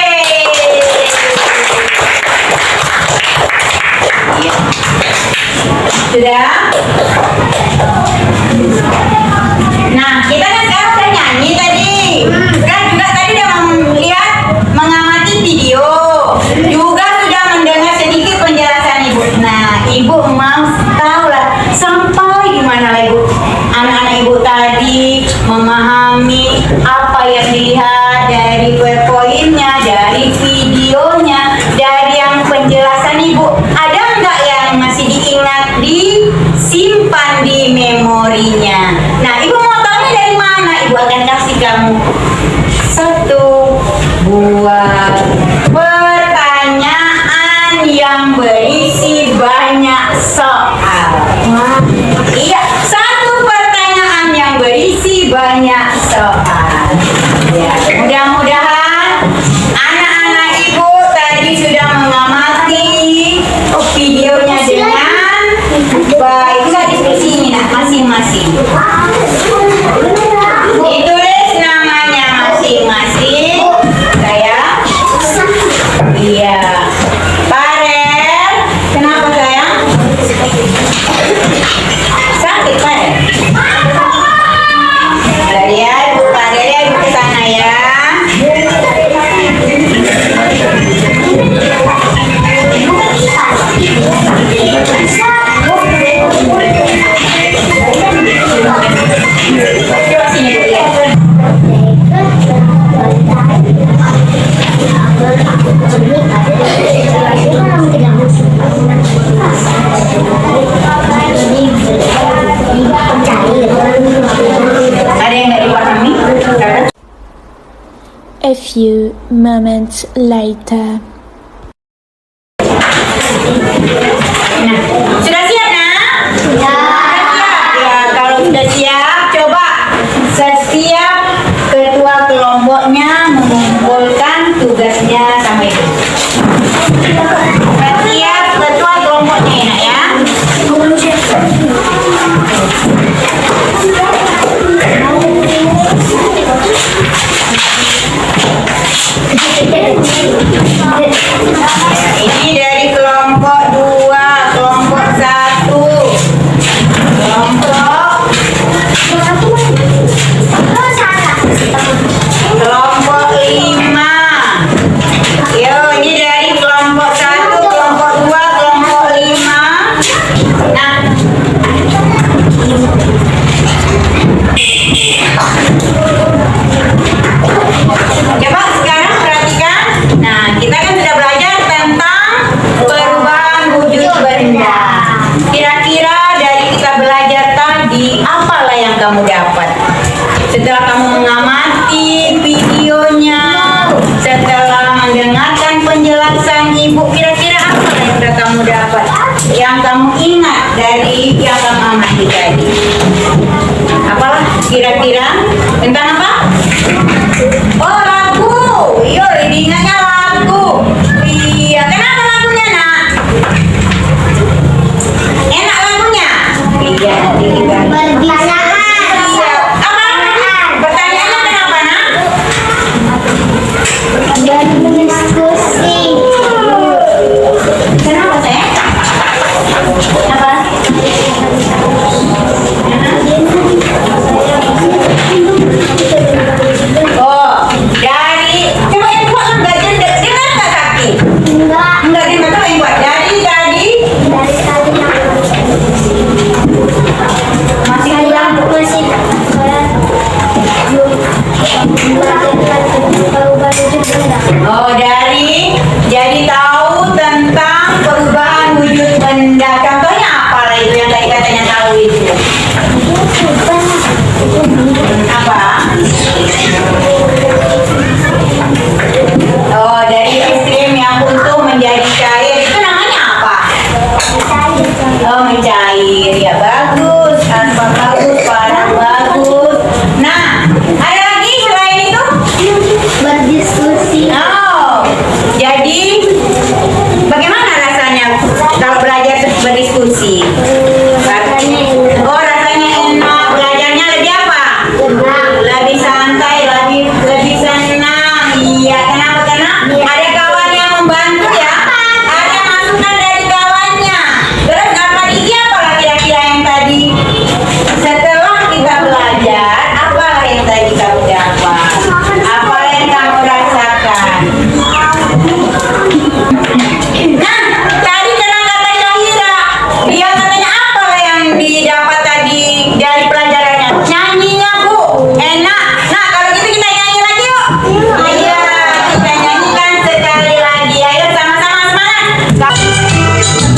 Sudah? Nah, kita kan sekarang udah nyanyi tadi. Kan juga tadi udah melihat, mengamati video. Juga sudah mendengar sedikit penjelasan Ibu. Nah, Ibu mau tahu lah sampai di mana lah Ibu. Anak-anak Ibu tadi memahami apa yang dilihat dari PowerPoint-nya, dari videonya, dari yang penjelasan Ibu. Ada nggak yang masih diingat, disimpan di memorinya? Nah, Ibu mau tahu dari mana? Ibu akan kasih kamu 1, few moments later. Nah, sudah siap nak? Ya. Ya, kalau sudah siap, coba setiap ketua kelompoknya mengumpulkan tugasnya sama itu. Setiap ketua kelompoknya enak ya. Ini dari kelompok 2, kelompok 1, kelompok 5. Yo, ini dari kelompok 1, kelompok 2, kelompok 5. Nah, coba sekarang perhatikan. Nah, kita kan sudah belajar tentang perubahan wujud benda. Kira-kira dari kita belajar tadi, apalah yang kamu dapat? Setelah kamu mengamati videonya, setelah mendengarkan penjelasan ibu, kira-kira apa yang sudah kamu dapat? Yang kamu ingat dari yang kamu amati tadi? Apalah kira-kira? Tentang apa? Oh, lagu. Yo, ini ingatnya lagu. Iya, kenapa lagunya nak? Enak lagunya? Iya, pertanyaan. Iya. Apa? Pertanyaannya kenapa nak? Berdiskusi. Kenapa sayang? Apa? Oh, dari coba yang buat belajar dengar nggak Sakti? Enggak. Enggak dengar tuh yang buat dari tadi Dari tadi masih saya kurang. masih belajar wujud benda. Oh, dari jadi tahu tentang perubahan wujud benda. Contohnya apa lah itu yang tadi katanya tahu itu? Apa? Oh, dari es krim yang utuh menjadi cair itu namanya apa? Oh, mencair. Ya bagus. Apa bagus? Parah bagus. Nah, ada lagi selain itu? Berdiskusi. Oh, jadi bagaimana rasanya kalau belajar berdiskusi? Oh, rasanya enak. Belajarnya lebih apa? Lebih santai, lebih senang. Iya, kenapa? Karena ada kawan yang membantu ya. Ada masukan dari kawannya. Terus apa lagi apalah kira-kira yang tadi? Setelah kita belajar, apalah yang tadi kamu dapat? Apa yang kamu rasakan? Nah, tadi kena kata Syahira. Dia katanya apalah yang didapat tadi dari pelajarannya? Nyanyinya Bu, enak. Nah, kalau gitu kita nyanyi lagi yuk. Iya, kita nyanyikan sekali lagi. Ayo sama-sama semangat. Ayo, sama-sama.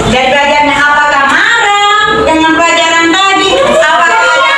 Dari pelajaran apakah marah dengan pelajaran tadi? Apakah ada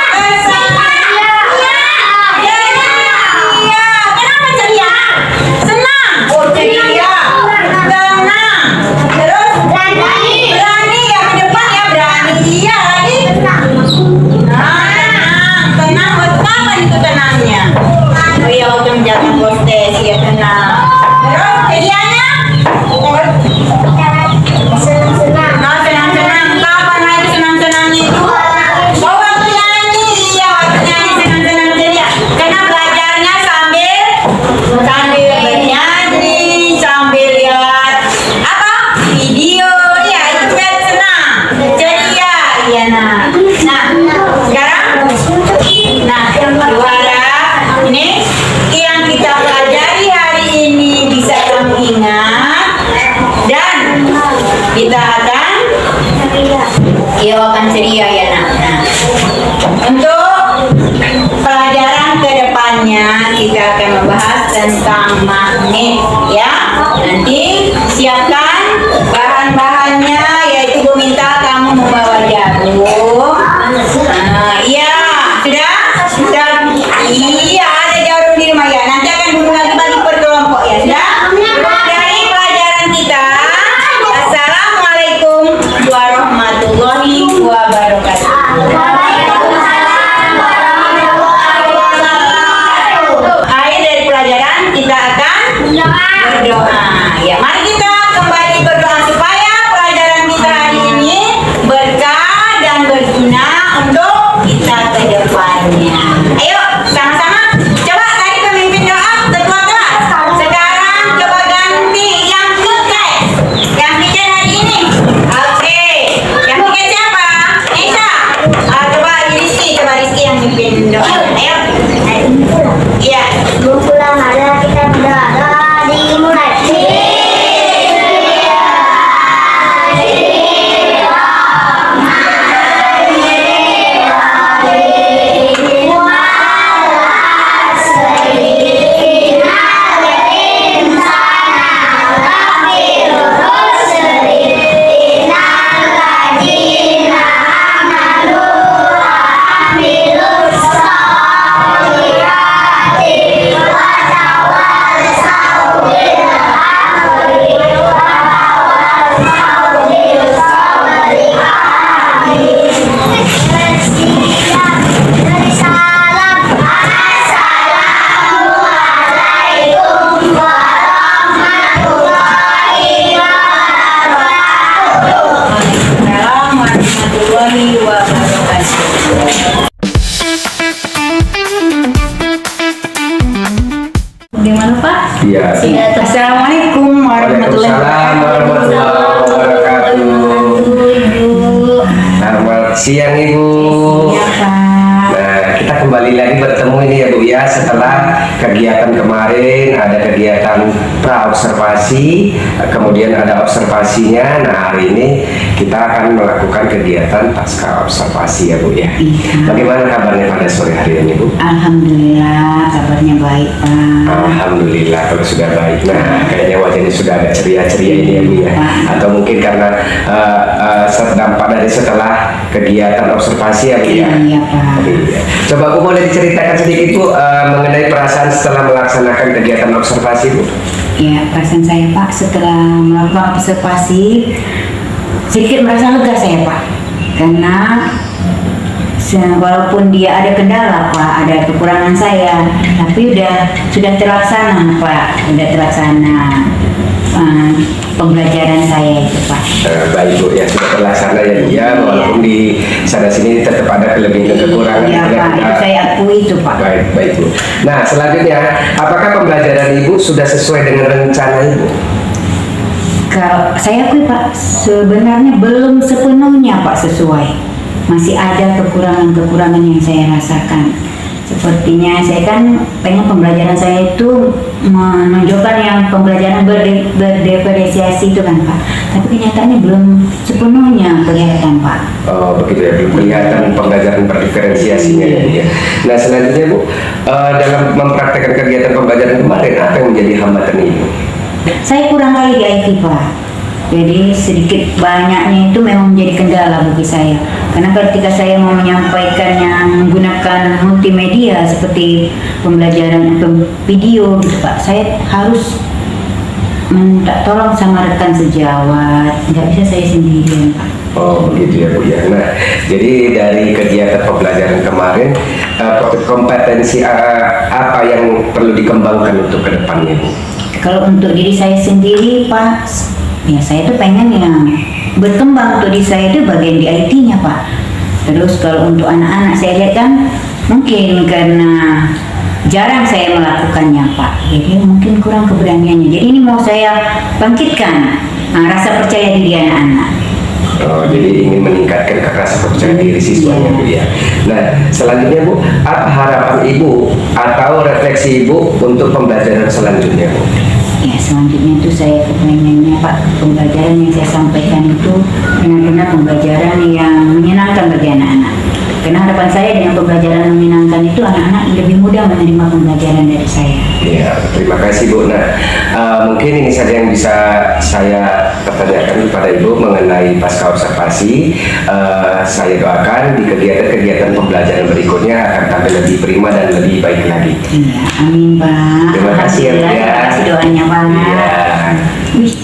bahas tentang magnet ya. Nanti siapkan bahan-bahannya, yaitu Bu minta kamu membawa jarum. Iya, sudah. Iya, ada jarum di rumah ya. Nanti akan dulu lagi bagi per kelompok ya, sudah. Dari pelajaran kita, Assalamualaikum warahmatullahi wabarakatuh. Akhir dari pelajaran kita akan berdoa. Ya, mari kita kembali berdoa supaya pelajaran kita hari ini berkah dan berguna untuk kita ke depannya. Ayo, sama-sama. Coba tadi pemimpin doa, ketua kelas. Sekarang coba ganti yang kekeh. Yang bikin hari ini. Oke. Yang bikin siapa? Nisa. Coba Rizky yang mimpin doa. Ayo. Iya. Pulang ada kita berdoa dimulai. Assalamualaikum warahmatullahi wabarakatuh. Gimana Pak? Iya. Assalamualaikum warahmatullahi Waalaikumsalam warahmatullahi wabarakatuh. Ibu. Selamat siang Ibu. Iya Pak. Nah, kita kembali lagi bertemu ini ya Bu ya, setelah kegiatan kemarin ada kegiatan pra-observasi, kemudian ada observasinya. Nah, hari ini kita akan melakukan kegiatan pasca observasi ya Bu ya. Iya. Bagaimana kabarnya pada sore hari ini Bu? Alhamdulillah kabarnya baik Pak. Alhamdulillah kalau sudah baik. Nah, kayaknya wajahnya sudah agak ceria-ceria ini ya Bu ya. Atau mungkin karena dampak dari setelah kegiatan observasi ya Bu ya. Iya Pak. Iya. Coba Bu boleh diceritakan sedikit Bu mengenai perasaan setelah melaksanakan kegiatan observasi Bu? Ya, perasaan saya Pak setelah melakukan observasi sedikit merasa lega saya Pak, karena walaupun dia ada kendala Pak, ada kekurangan saya, tapi sudah terlaksana Pak, sudah terlaksana pembelajaran saya itu Pak. Baik Bu ya, sudah terlaksana ya Bu ya, walaupun di sana sini tetap ada kelebihan dan kekurangan. Iya Pak, itu saya akui itu Pak. Baik Bu. Nah, selanjutnya apakah pembelajaran Ibu sudah sesuai dengan rencana Ibu? Kalau saya akui Pak, sebenarnya belum sepenuhnya Pak sesuai. Masih ada kekurangan-kekurangan yang saya rasakan. Sepertinya saya kan pengen pembelajaran saya itu menunjukkan yang pembelajaran berdiferensiasi itu kan Pak. Tapi kenyataannya belum sepenuhnya kelihatan Pak. Oh begitu ya, belum kelihatan pembelajaran berdiferensiasinya ya Bu ya. Nah selanjutnya Bu, dalam mempraktekkan kegiatan pembelajaran kemarin, apa yang menjadi hambatan Ibu? Saya kurang kali di IT Pak. Jadi sedikit banyaknya itu memang menjadi kendala bagi saya. Karena ketika saya mau menyampaikannya menggunakan multimedia seperti pembelajaran video gitu Pak, saya harus minta tolong sama rekan sejawat, nggak bisa saya sendirian Pak. Oh begitu ya Bu ya. Nah jadi dari kegiatan pembelajaran kemarin, kompetensi apa yang perlu dikembangkan untuk kedepannya Bu? Kalau untuk diri saya sendiri Pak, ya saya tuh pengen yang berkembang untuk diri saya itu bagian di IT-nya Pak. Terus kalau untuk anak-anak saya lihat kan mungkin karena jarang saya melakukannya Pak, jadi mungkin kurang keberaniannya. Jadi ini mau saya bangkitkan rasa percaya diri anak-anak. Oh, jadi ingin meningkatkan rasa percaya diri siswanya Bu ya. Nah selanjutnya Bu, apa harapan Ibu atau refleksi Ibu untuk pembelajaran selanjutnya Bu? Ya selanjutnya itu saya kepengennya Pak, pembelajaran yang saya sampaikan itu benar-benar pembelajaran yang menyenangkan bagi anak-anak. Karena harapan saya dengan pembelajaran menyenangkan itu anak-anak lebih mudah menerima pembelajaran dari saya. Ya, terima kasih Bu. Nah, mungkin ini saja yang bisa saya pertanyakan kepada Ibu mengenai pasca observasi. Saya doakan di kegiatan-kegiatan pembelajaran berikutnya akan tampil lebih prima dan lebih baik lagi. Iya, amin Pak. Terima kasih ya, Bu, ya. Terima kasih doanya Pak. Iya. Wih.